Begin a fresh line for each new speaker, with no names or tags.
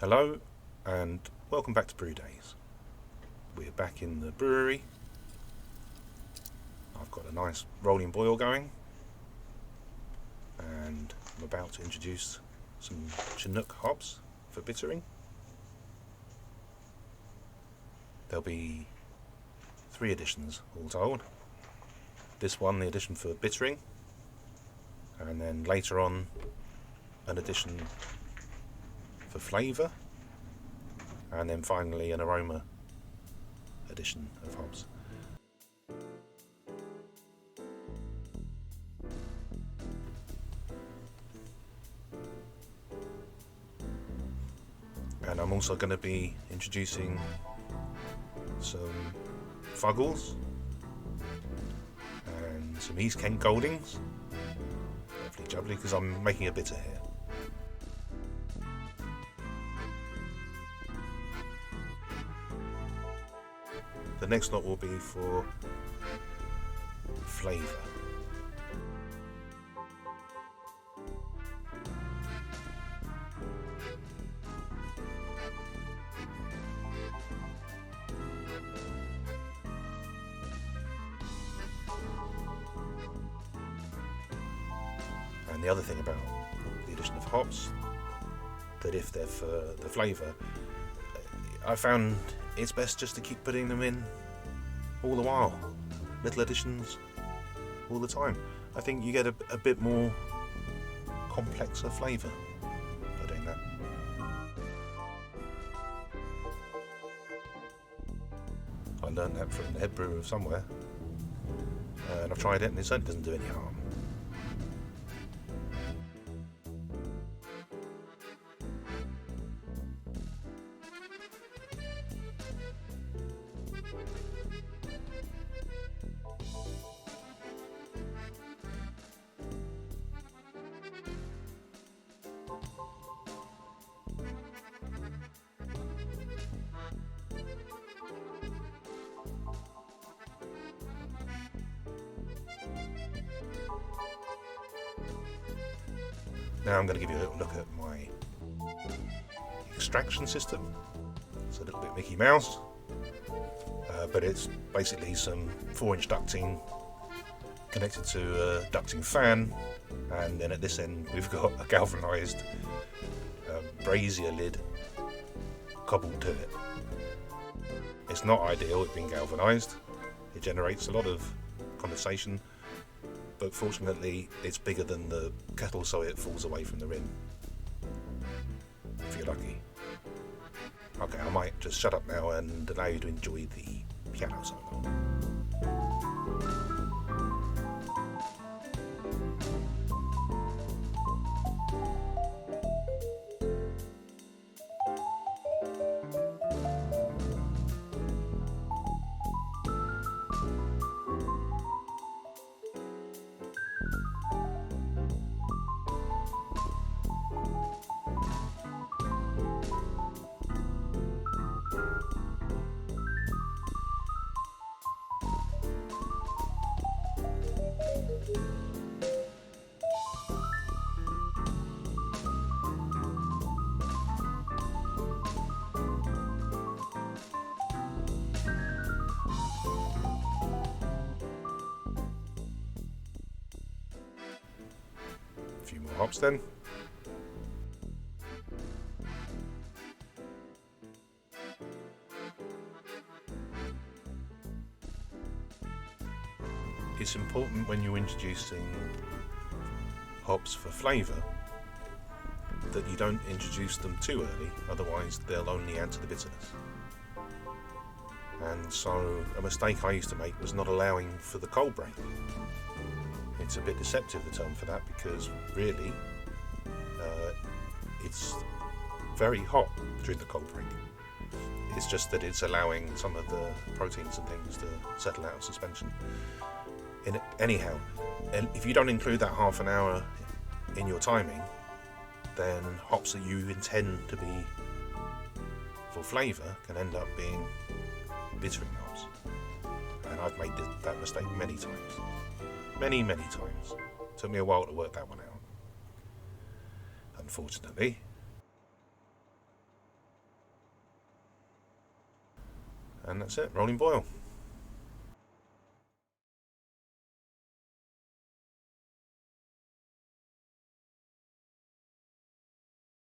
Hello and welcome back to Brew Days. We're back in the brewery. I've got a nice rolling boil going and I'm about to introduce some Chinook hops for bittering. There'll be 3 additions all told. This one, the addition for bittering, and then later on an addition for flavour, and then finally an aroma addition of hops. And I'm also going to be introducing some Fuggles and some East Kent Goldings. Lovely jubbly, because I'm making a bitter here. The next lot will be for flavour. And the other thing about the addition of hops, that if they're for the flavour, I found it's best just to keep putting them in all the while, little additions all the time. I think you get a bit more complexer flavour by doing that. I learned that from the head brewer somewhere, and I've tried it and it certainly doesn't do any harm. Now I'm going to give you a little look at my extraction system. It's a little bit Mickey Mouse, but it's basically some 4-inch ducting connected to a ducting fan, and then at this end we've got a galvanised brazier lid cobbled to it. It's not ideal, it being galvanised. It generates a lot of condensation, but fortunately it's bigger than the kettle, so it falls away from the rim, if you're lucky. Okay, I might just shut up now and allow you to enjoy the piano solo. A few more hops then. It's important when you're introducing hops for flavour that you don't introduce them too early, otherwise they'll only add to the bitterness. And so a mistake I used to make was not allowing for the cold break. It's a bit deceptive, the term for that, because really it's very hot during the cold break. It's just that it's allowing some of the proteins and things to settle out of suspension. Anyhow, and if you don't include that half an hour in your timing, then hops that you intend to be for flavour can end up being bittering hops. And I've made that mistake many times. Many times. Took me a while to work that one out, unfortunately. and that's it, rolling boil.